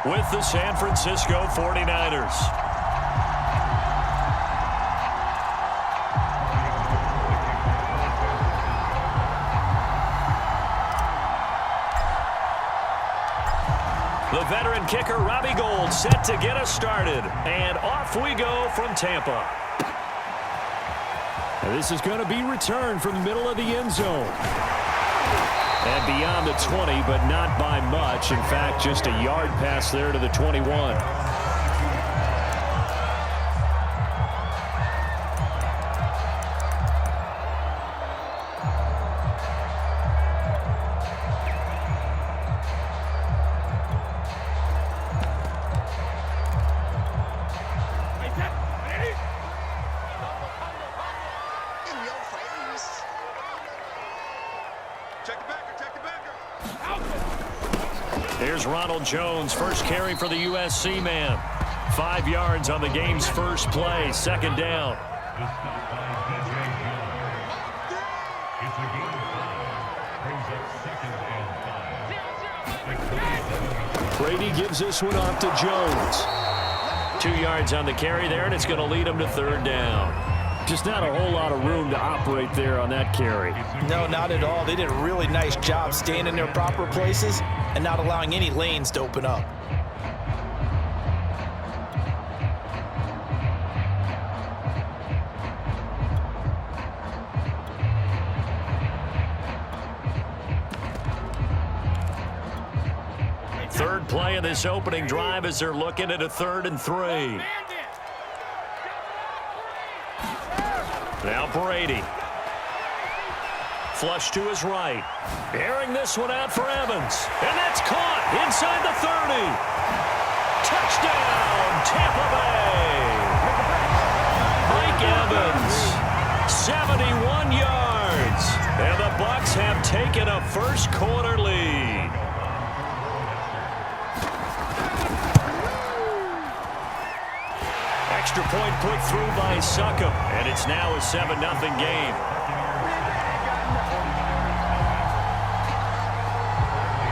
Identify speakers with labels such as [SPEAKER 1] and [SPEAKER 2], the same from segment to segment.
[SPEAKER 1] with the San Francisco 49ers. The veteran kicker, Robbie Gould, set to get us started. And off we go from Tampa.
[SPEAKER 2] And this is going to be returned from the middle of the end zone. And beyond the 20, but not by much. In fact, just a yard pass there to the 21.
[SPEAKER 1] Here's Ronald Jones, first carry for the USC man. 5 yards on the game's first play, second down.
[SPEAKER 2] Brady gives this one off to Jones.
[SPEAKER 1] 2 yards on the carry there, and it's going to lead him to third down.
[SPEAKER 2] Just not a whole lot of room to operate there on that carry.
[SPEAKER 3] No, not at all. They did a really nice job staying in their proper places and not allowing any lanes to open up.
[SPEAKER 1] Third play of this opening drive as they're looking at a 3rd and 3. Now Brady. Flush to his right. Airing this one out for Evans. And that's caught inside the 30. Touchdown, Tampa Bay. Mike Evans, 71 yards. And the Bucs have taken a first quarter lead. Extra point put through by Succop, and it's now a 7-0 game.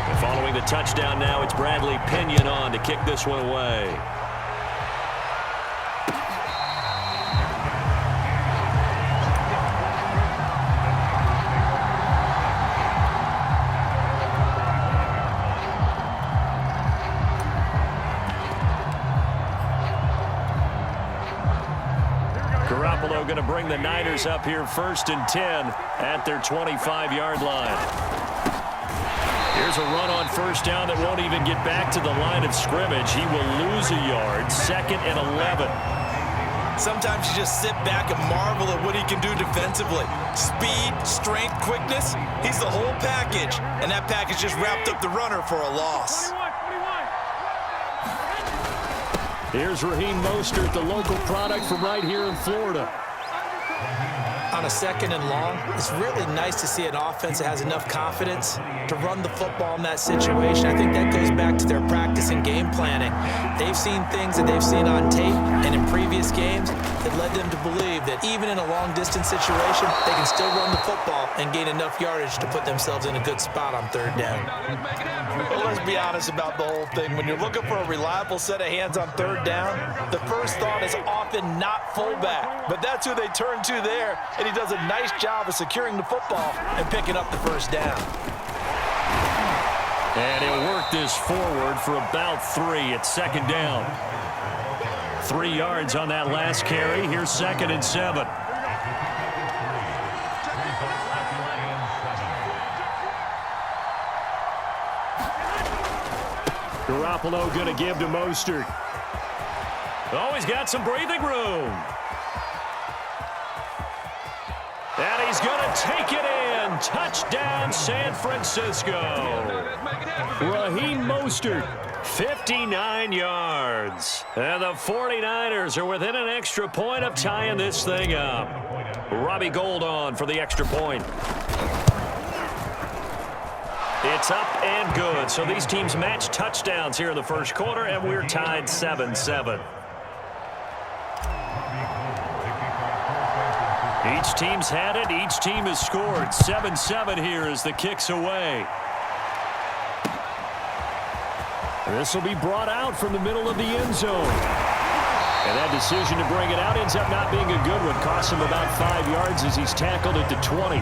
[SPEAKER 1] And following the touchdown now, it's Bradley Pinion on to kick this one away. Garoppolo going to bring the Niners up here 1st and 10 at their 25-yard line. Here's a run on first down that won't even get back to the line of scrimmage. He will lose a yard, 2nd and 11.
[SPEAKER 3] Sometimes you just sit back and marvel at what he can do defensively. Speed, strength, quickness, he's the whole package. And that package just wrapped up the runner for a loss.
[SPEAKER 2] Here's Raheem Mostert, the local product from right here in Florida.
[SPEAKER 3] On a 2nd and long, it's really nice to see an offense that has enough confidence to run the football in that situation. I think that goes back to their practice and game planning. They've seen things that they've seen on tape and in previous games that led them to believe that even in a long-distance situation, they can still run the football and gain enough yardage to put themselves in a good spot on 3rd down. Well, let's be honest about the whole thing. When you're looking for a reliable set of hands on 3rd down, the first thought is often not fullback. But that's who they turn to there, and he does a nice job of securing the football and picking up the first down.
[SPEAKER 1] And he'll work this forward for about 3 at 2nd down. 3 yards on that last carry. Here's 2nd and 7.
[SPEAKER 2] Garoppolo going to give to Mostert.
[SPEAKER 1] Oh, he's got some breathing room. And he's going to take it in. Touchdown, San Francisco.
[SPEAKER 2] Raheem Mostert.
[SPEAKER 1] 59 yards. And the 49ers are within an extra point of tying this thing up. Robbie Gould on for the extra point. It's up and good. So these teams match touchdowns here in the first quarter, and we're tied 7-7. Each team's had it. Each team has scored. 7-7 here as the kick's away.
[SPEAKER 2] This will be brought out from the middle of the end zone. And that decision to bring it out ends up not being a good one. Costs him about 5 yards as he's tackled at the 20.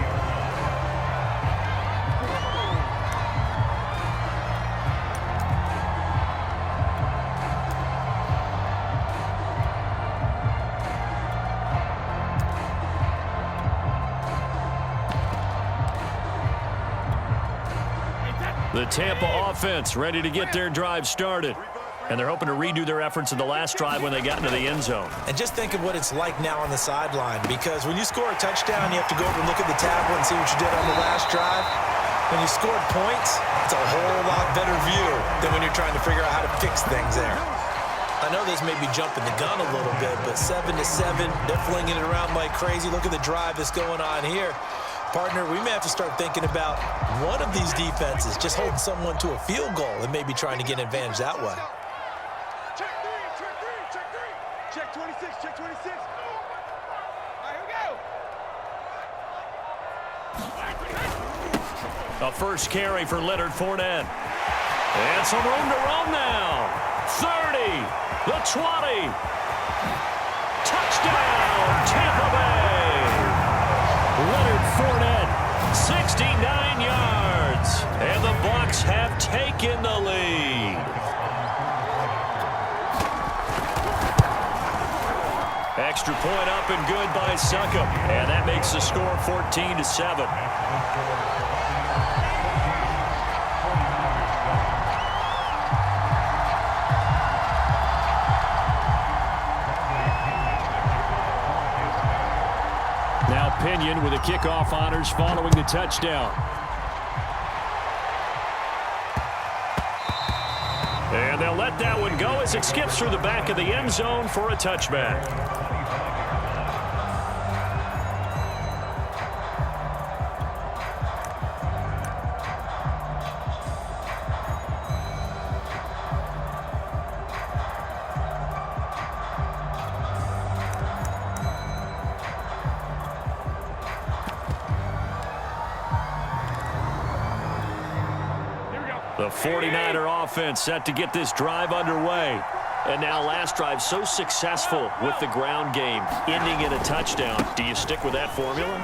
[SPEAKER 1] The Tampa offense ready to get their drive started. And they're hoping to redo their efforts in the last drive when they got into the end zone.
[SPEAKER 3] And just think of what it's like now on the sideline, because when you score a touchdown, you have to go over and look at the tablet and see what you did on the last drive. When you scored points, it's a whole lot better view than when you're trying to figure out how to fix things there. I know this may be jumping the gun a little bit, but 7-7, they're flinging it around like crazy. Look at the drive that's going on here. Partner, we may have to start thinking about one of these defenses just holding someone to a field goal and maybe trying to get an advantage that way.
[SPEAKER 4] Check three. Check 26, check 26. All right, here we go.
[SPEAKER 1] A first carry for Leonard Fournette. And some room to run now. 30, the 20. Touchdown, Tampa Bay. Leonard Fournette, 69 yards. And the Bucs have taken the lead. Extra point up and good by Succop. And that makes the score 14-7.
[SPEAKER 2] Now Pinion with the kickoff honors following the touchdown.
[SPEAKER 1] And they'll let that one go as it skips through the back of the end zone for a touchback. The 49er offense set to get this drive underway. And now last drive so successful with the ground game, ending in a touchdown. Do you stick with that formula?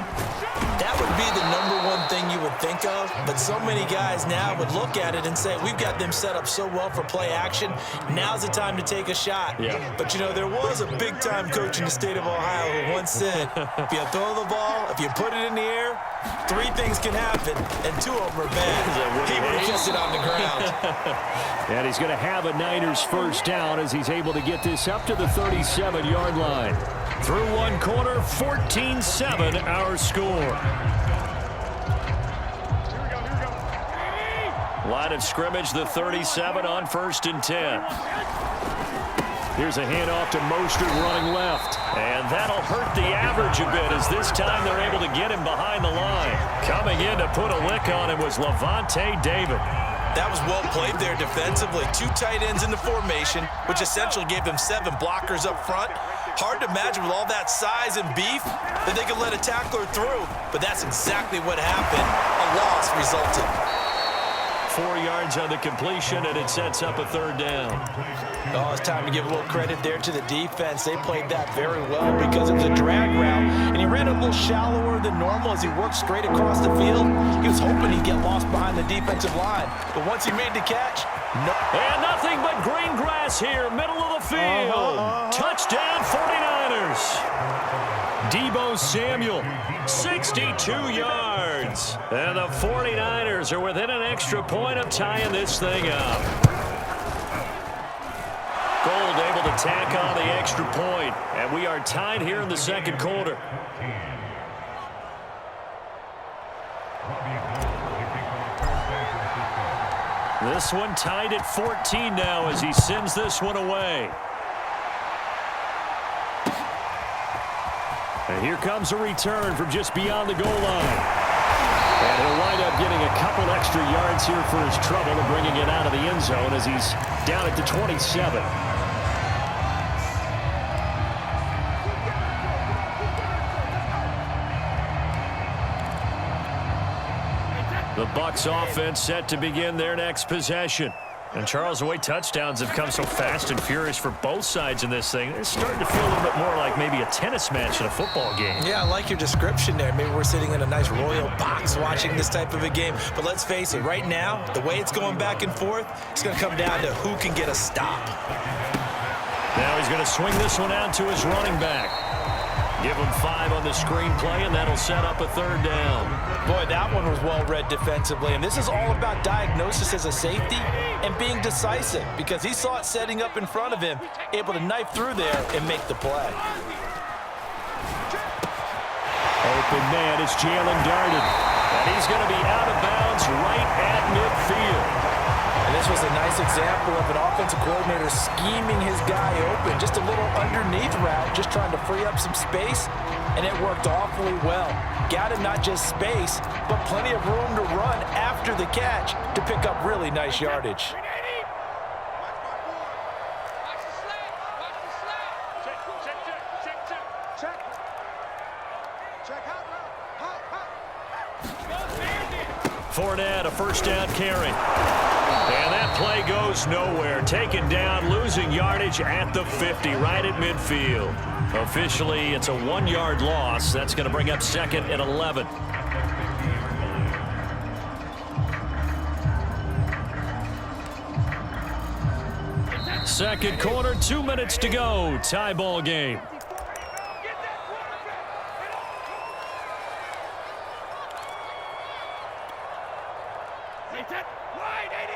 [SPEAKER 3] That would be the #1 thing you would think of, but so many guys now would look at it and say, we've got them set up so well for play action, now's the time to take a shot.
[SPEAKER 1] Yeah.
[SPEAKER 3] But, you know, there was a big-time coach in the state of Ohio who once said, if you throw the ball, if you put it in the air, 3 things can happen, and 2 of them are bad. He would have kept it on the ground.
[SPEAKER 2] And he's going to have a Niners first down as he's able to get this up to the 37-yard line.
[SPEAKER 1] Through one quarter, 14-7 our score. Line of scrimmage, the 37 on 1st and 10.
[SPEAKER 2] Here's a handoff to Mostert running left.
[SPEAKER 1] And that'll hurt the average a bit as this time they're able to get him behind the line. Coming in to put a lick on him was Levante David.
[SPEAKER 3] That was well played there defensively. 2 tight ends in the formation, which essentially gave them 7 blockers up front. Hard to imagine with all that size and beef that they could let a tackler through. But that's exactly what happened. A loss resulted.
[SPEAKER 1] 4 yards on the completion, and it sets up a 3rd down.
[SPEAKER 3] Oh, it's time to give a little credit there to the defense. They played that very well because it was a drag route, and he ran a little shallower than normal as he worked straight across the field. He was hoping he'd get lost behind the defensive line, but once he made the catch, no.
[SPEAKER 1] And nothing but green grass here, middle of the field. Touchdown, 49ers.
[SPEAKER 2] Deebo Samuel,
[SPEAKER 1] 62 yards. And the 49ers are within an extra point of tying this thing up. Gold able to tack on the extra point, and we are tied here in the 2nd quarter. This one tied at 14 now as he sends this one away.
[SPEAKER 2] and here comes a return from just beyond the goal line. And he'll wind up getting a couple extra yards here for his trouble and bringing it out of the end zone as he's down at the 27. The Bucs offense set to begin their next possession.
[SPEAKER 1] And Charles, the way touchdowns have come so fast and furious for both sides in this thing, it's starting to feel a little bit more like maybe a tennis match in a football game.
[SPEAKER 3] Yeah, I like your description there. Maybe we're sitting in a nice royal box watching this type of a game. But let's face it, right now, the way it's going back and forth, it's going to come down to who can get a stop.
[SPEAKER 1] Now he's going to swing this one out to his running back. Give him 5 on the screenplay, and that'll set up a 3rd down.
[SPEAKER 3] Boy, that one was well read defensively, and this is all about diagnosis as a safety and being decisive because he saw it setting up in front of him, able to knife through there and make the play.
[SPEAKER 1] Open man is Jalen Darden, and he's going to be out of bounds right at midfield.
[SPEAKER 3] And this was a nice example of an offensive coordinator scheming his guy open. Just a little underneath route, just trying to free up some space, and it worked awfully well. Got him not just space, but plenty of room to run after the catch to pick up really nice yardage.
[SPEAKER 1] Fournette, a 1st down carry. And that play goes nowhere. Taken down, losing yardage at the 50, right at midfield. Officially, it's a 1-yard loss. That's going to bring up 2nd and 11. Second quarter, 2 minutes to go. Tie ball game.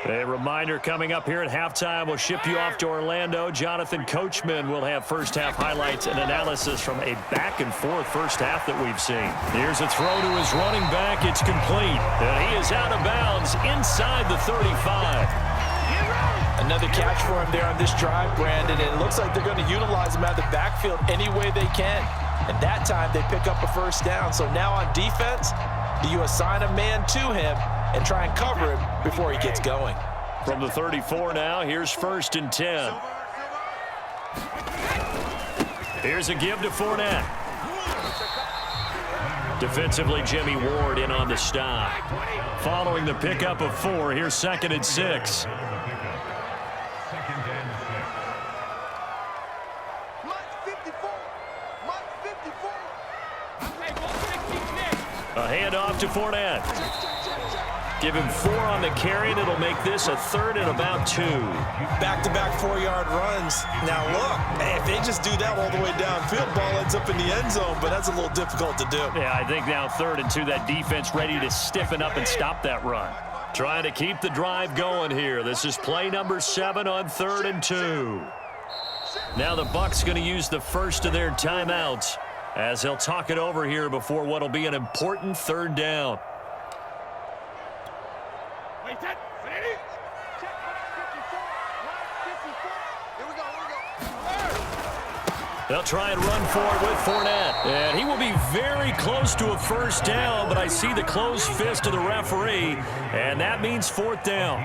[SPEAKER 1] A reminder coming up here at halftime. We'll ship you off to Orlando. Jonathan Coachman will have first half highlights and analysis from a back-and-forth first half that we've seen. Here's a throw to his running back. It's complete. And he is out of bounds inside the 35.
[SPEAKER 3] Another catch for him there on this drive, Brandon. And it looks like they're going to utilize him out of the backfield any way they can. And that time they pick up a 1st down. So now on defense, do you assign a man to him and try and cover him before he gets going?
[SPEAKER 1] From the 34 now, here's 1st and 10. Here's a give to Fournette. Defensively, Jimmy Ward in on the stop. Following the pickup of 4, here's 2nd and 6. A handoff to Fournette. Give him 4 on the carry, and it'll make this a 3rd and about 2.
[SPEAKER 3] Back-to-back 4-yard runs. Now look, if they just do that all the way downfield, ball ends up in the end zone, but that's a little difficult to do.
[SPEAKER 1] Yeah, I think now 3rd and 2, that defense ready to stiffen up and stop that run. Trying to keep the drive going here. This is play number 7 on 3rd and 2. Now the Bucs going to use the first of their timeouts as they'll talk it over here before what will be an important 3rd down. They'll try and run for it with Fournette. And he will be very close to a 1st down, but I see the closed fist of the referee, and that means 4th down.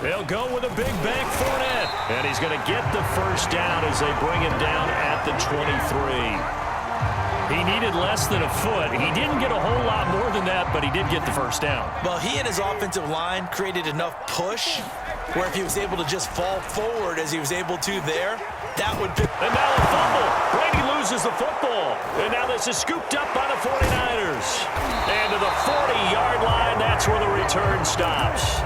[SPEAKER 1] They'll go with a big bank Fournette. And he's going to get the 1st down as they bring him down at the 23. He needed less than a foot. He didn't get a whole lot more than that, but he did get the 1st down.
[SPEAKER 3] Well, he and his offensive line created enough push where if he was able to just fall forward as he was able to there, that would pick.
[SPEAKER 1] And now a fumble. Brady loses the football. And now this is scooped up by the 49ers. And to the 40-yard line, that's where the return stops.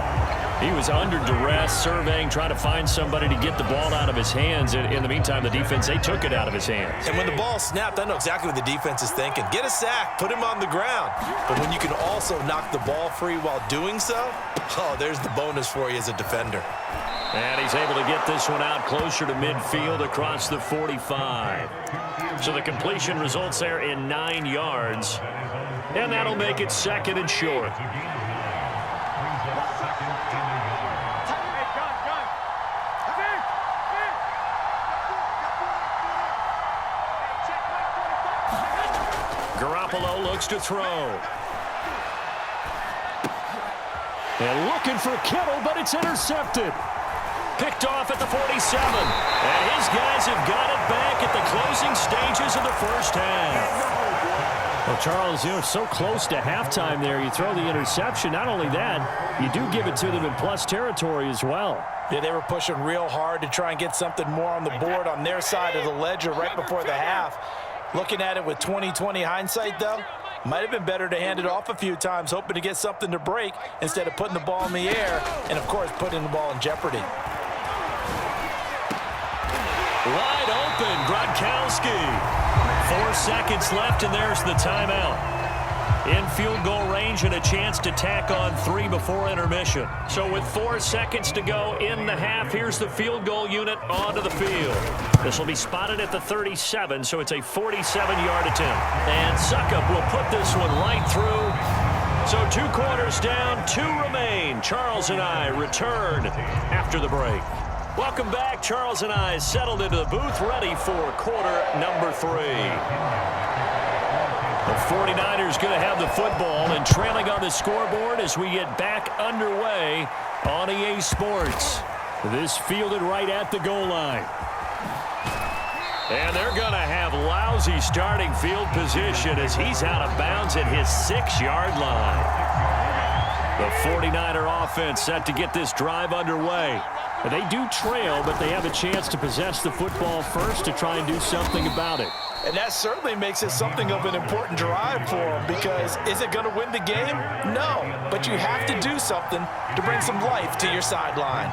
[SPEAKER 1] He was under duress, surveying, trying to find somebody to get the ball out of his hands. In the meantime, the defense, they took it out of his hands.
[SPEAKER 3] And when the ball snapped, I know exactly what the defense is thinking. Get a sack, put him on the ground. But when you can also knock the ball free while doing so, oh, there's the bonus for you as a defender.
[SPEAKER 1] And he's able to get this one out closer to midfield across the 45. So the completion results there in 9 yards. And that'll make it 2nd and short. Garoppolo looks to throw. And looking for Kittle, but it's intercepted. Picked off at the 47. And his guys have got it back at the closing stages of the first half.
[SPEAKER 2] Well, Charles, so close to halftime there. You throw the interception. Not only that, you do give it to them in plus territory as well.
[SPEAKER 3] Yeah, they were pushing real hard to try and get something more on the board on their side of the ledger right before the half. Looking at it with 20/20 hindsight, though, might have been better to hand it off a few times, hoping to get something to break instead of putting the ball in the air and, of course, putting the ball in jeopardy.
[SPEAKER 1] Wide open, Gronkowski. 4 seconds left, and there's the timeout. In field goal range and a chance to tack on 3 before intermission. So with 4 seconds to go in the half, here's the field goal unit onto the field. This will be spotted at the 37, so it's a 47-yard attempt. And Suckup will put this one right through. So 2 quarters down, 2 remain. Charles and I return after the break. Welcome back. Charles and I settled into the booth, ready for quarter number 3. The 49ers going to have the football and trailing on the scoreboard as we get back underway on EA Sports.
[SPEAKER 2] This fielded right at the goal line.
[SPEAKER 1] And they're going to have lousy starting field position as he's out of bounds at his 6-yard line. The 49er offense set to get this drive underway.
[SPEAKER 2] They do trail, but they have a chance to possess the football first to try and do something about it.
[SPEAKER 3] And that certainly makes it something of an important drive for them, because is it going to win the game? No, but you have to do something to bring some life to your sideline.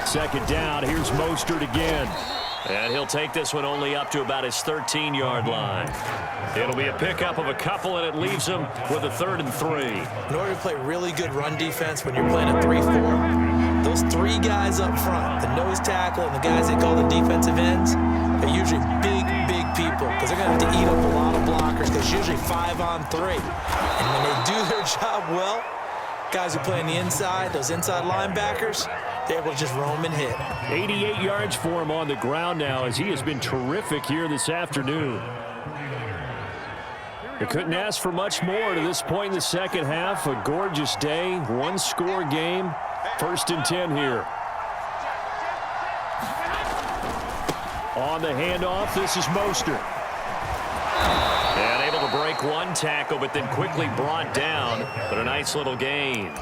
[SPEAKER 2] Second down, here's Mostert again.
[SPEAKER 1] And he'll take this one only up to about his 13-yard line. It'll be a pickup of a couple, and it leaves him with a 3rd and 3.
[SPEAKER 3] In order to play really good run defense when you're playing a 3-4, those 3 guys up front, the nose tackle and the guys they call the defensive ends, they're usually big people, because they're going to have to eat up a lot of blockers, because it's usually 5 on 3. And when they do their job well, guys who play on the inside, those inside linebackers, they're able to just roam and hit.
[SPEAKER 2] 88 yards for him on the ground now, as he has been terrific here this afternoon. They couldn't ask for much more to this point in the second half. A gorgeous day, 1-score game. 1st and 10 here. On the handoff, this is Mostert.
[SPEAKER 1] And able to break 1 tackle, but then quickly brought down. But a nice little gain.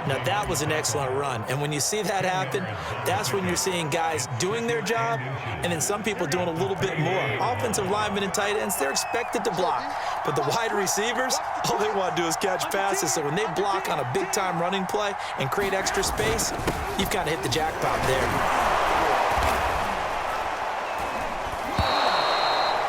[SPEAKER 3] Now, that was an excellent run. And when you see that happen, that's when you're seeing guys doing their job and then some people doing a little bit more. Offensive linemen and tight ends, they're expected to block. But the wide receivers, all they want to do is catch passes. So when they block on a big-time running play and create extra space, you've kind of hit the jackpot there.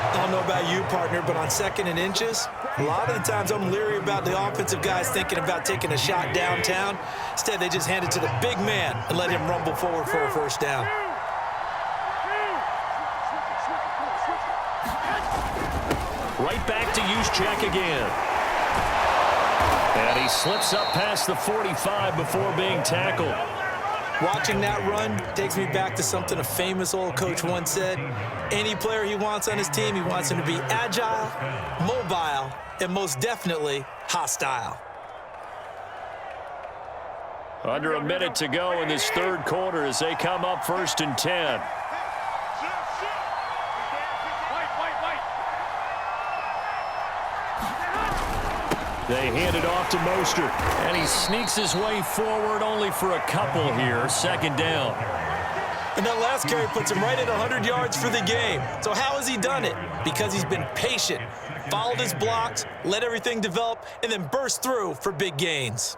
[SPEAKER 3] I don't know about you, partner, but on 2nd and inches, a lot of the times I'm leery about the offensive guys thinking about taking a shot downtown. Instead, they just hand it to the big man and let him rumble forward for a 1st down.
[SPEAKER 1] Right back to Juszczyk again. And he slips up past the 45 before being tackled.
[SPEAKER 3] Watching that run takes me back to something a famous old coach once said. Any player he wants on his team, he wants him to be agile, mobile, and most definitely hostile.
[SPEAKER 1] Under a minute to go in this 3rd quarter as they come up 1st and 10.
[SPEAKER 2] They hand it off to Mostert.
[SPEAKER 1] And he sneaks his way forward only for a couple here. 2nd down.
[SPEAKER 3] And that last carry puts him right at 100 yards for the game. So how has he done it? Because he's been patient, followed his blocks, let everything develop, and then burst through for big gains.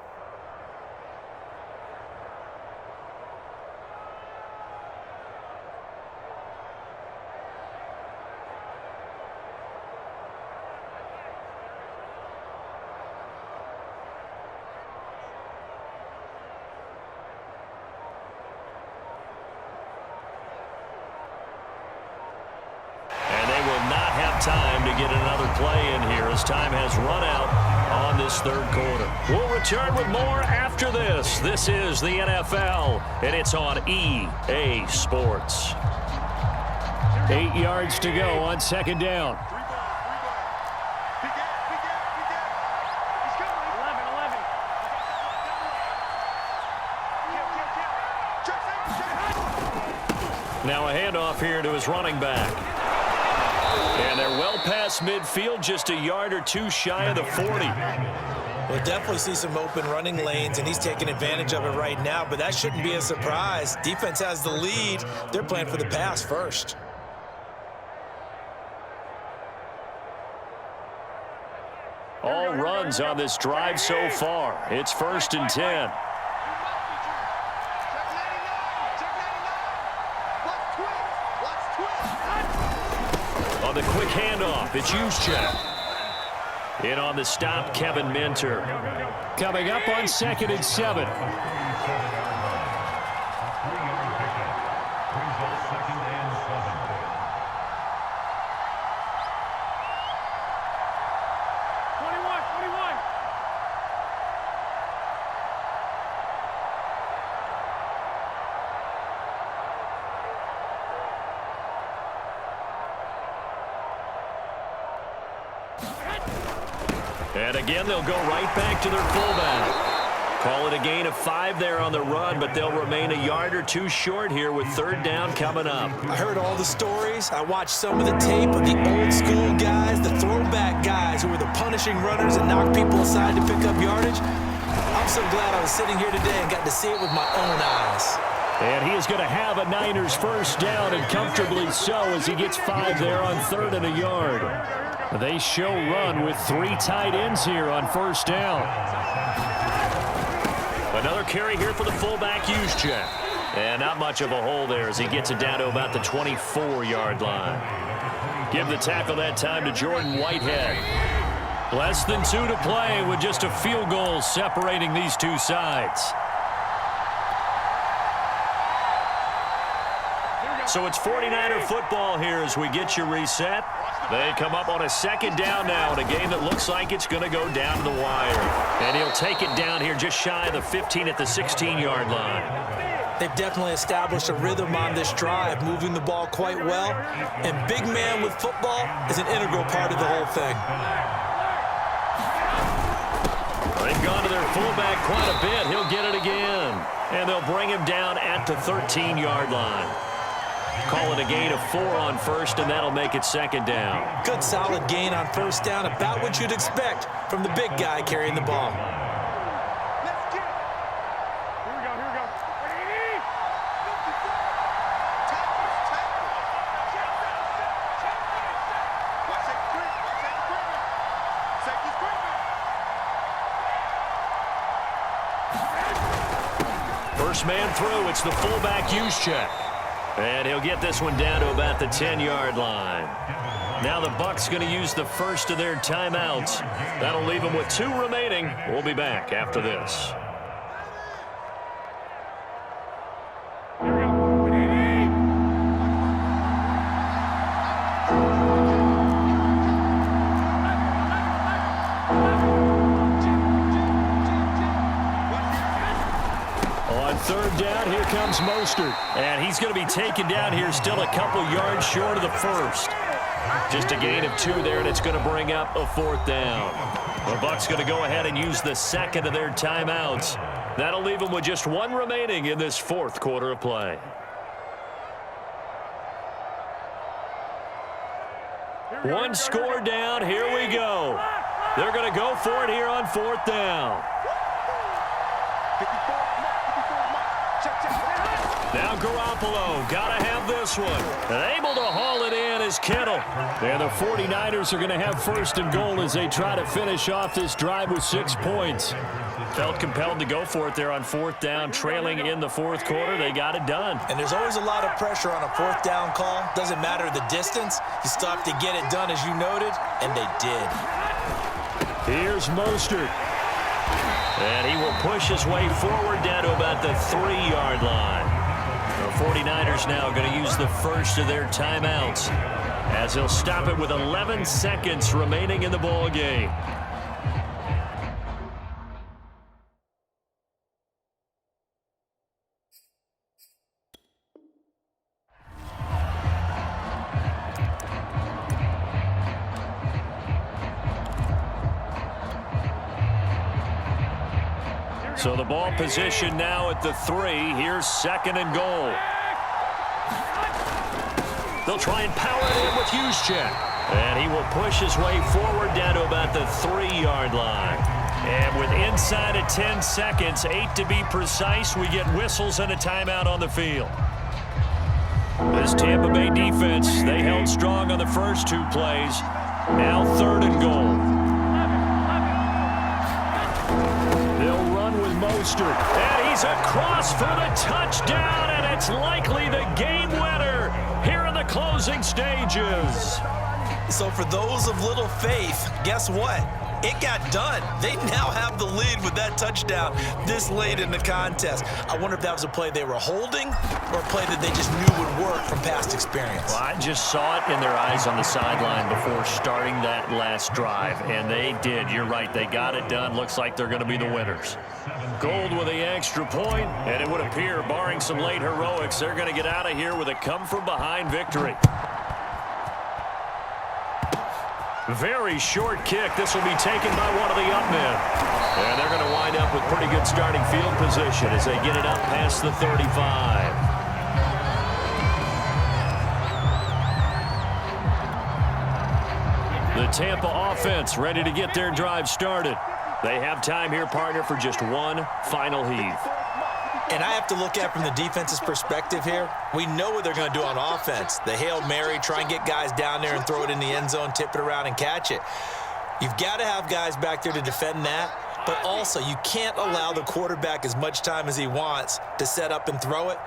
[SPEAKER 1] Time to get another play in here as time has run out on this 3rd quarter. We'll return with more after this. This is the NFL, and it's on EA Sports.
[SPEAKER 2] 8 yards to go on 2nd down.
[SPEAKER 1] Now a handoff here to his running back. And they're well past midfield, just a yard or two shy of the 40.
[SPEAKER 3] We'll definitely see some open running lanes, and he's taking advantage of it right now, but that shouldn't be a surprise. Defense has the lead. They're playing for the pass first.
[SPEAKER 1] All runs on this drive so far. It's 1st and 10. On the quick handoff, it's Juszczyk. In on the stop, Kevin Minter.
[SPEAKER 2] Coming up on 2nd and 7.
[SPEAKER 1] And again, they'll go right back to their fullback. Call it a gain of 5 there on the run, but they'll remain a yard or two short here with 3rd down coming up.
[SPEAKER 3] I heard all the stories. I watched some of the tape of the old school guys, the throwback guys who were the punishing runners and knocked people aside to pick up yardage. I'm so glad I was sitting here today and got to see it with my own eyes.
[SPEAKER 2] And he is going to have a Niners 1st down, and comfortably so, as he gets 5 there on 3rd and a yard. They show run with 3 tight ends here on 1st down.
[SPEAKER 1] Another carry here for the fullback, Juszczyk. And not much of a hole there as he gets it down to about the 24-yard line. Give the tackle that time to Jordan Whitehead. Less than 2 to play with just a field goal separating these two sides. So it's 49er football here as we get you reset. They come up on a 2nd down now in a game that looks like it's going to go down to the wire. And he'll take it down here just shy of the 15 at the 16-yard line.
[SPEAKER 3] They've definitely established a rhythm on this drive, moving the ball quite well. And big man with football is an integral part of the whole thing.
[SPEAKER 1] They've gone to their fullback quite a bit. He'll get it again. And they'll bring him down at the 13-yard line. Call it a gain of 4 on 1st, and that'll make it 2nd down.
[SPEAKER 3] Good solid gain on 1st down, about what you'd expect from the big guy carrying the ball.
[SPEAKER 4] Let's get it. Here we go, here we go. Watch that quick, watch that equipment. Safety's quick.
[SPEAKER 1] First man through, it's the fullback, Juszczyk. And he'll get this one down to about the 10-yard line. Now the Bucs going to use the first of their timeouts. That'll leave them with 2 remaining. We'll be back after this.
[SPEAKER 2] On 3rd down, here comes Mostert.
[SPEAKER 1] And he's going to be taken down here still a couple yards short of the 1st. Just a gain of 2 there, and it's going to bring up a 4th down. The Bucs going to go ahead and use the 2nd of their timeouts. That'll leave them with just 1 remaining in this 4th quarter of play. One score down. Here we go. They're going to go for it here on 4th down. Now Garoppolo, gotta have this one. And able to haul it in is Kittle.
[SPEAKER 2] And the 49ers are going to have 1st and goal as they try to finish off this drive with 6 points.
[SPEAKER 1] Felt compelled to go for it there on 4th down, trailing in the 4th quarter. They got it done.
[SPEAKER 3] And there's always a lot of pressure on a 4th down call. Doesn't matter the distance. You still have to get it done, as you noted, and they did.
[SPEAKER 2] Here's Mostert.
[SPEAKER 1] And he will push his way forward down to about the 3-yard line. The 49ers now going to use the first of their timeouts as they'll stop it with 11 seconds remaining in the ball game. So the ball position now at the 3. Here's 2nd and goal.
[SPEAKER 2] They'll try and power it in with Juszczyk.
[SPEAKER 1] And he will push his way forward down to about the 3-yard line. And with inside of 10 seconds, 8 to be precise, we get whistles and a timeout on the field. This Tampa Bay defense, they held strong on the first 2 plays. Now 3rd and goal.
[SPEAKER 2] They'll run with Mostert.
[SPEAKER 1] And he's across for the touchdown, and it's likely the game winner here in the closing stages.
[SPEAKER 3] So for those of little faith, guess what? It got done. They now have the lead with that touchdown this late in the contest. I wonder if that was a play they were holding or a play that they just knew would work from past experience.
[SPEAKER 1] Well, I just saw it in their eyes on the sideline before starting that last drive, and they did. You're right. They got it done. Looks like they're going to be the winners. Gold with the extra point, and it would appear, barring some late heroics, they're going to get out of here with a come-from-behind victory. Very short kick. This will be taken by one of the up men. And they're going to wind up with pretty good starting field position as they get it up past the 35. The Tampa offense ready to get their drive started. They have time here, partner, for just one final heave.
[SPEAKER 3] And I have to look at from the defense's perspective here. We know what they're going to do on offense. The Hail Mary, try and get guys down there and throw it in the end zone, tip it around and catch it. You've got to have guys back there to defend that, but also you can't allow the quarterback as much time as he wants to set up and throw it.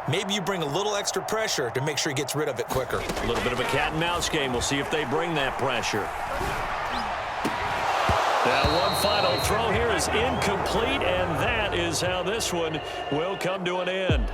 [SPEAKER 3] Maybe you bring a little extra pressure to make sure he gets rid of it quicker.
[SPEAKER 1] A little bit of a cat and mouse game. We'll see if they bring that pressure. Now, one final throw here is incomplete, and that is how this one will come to an end.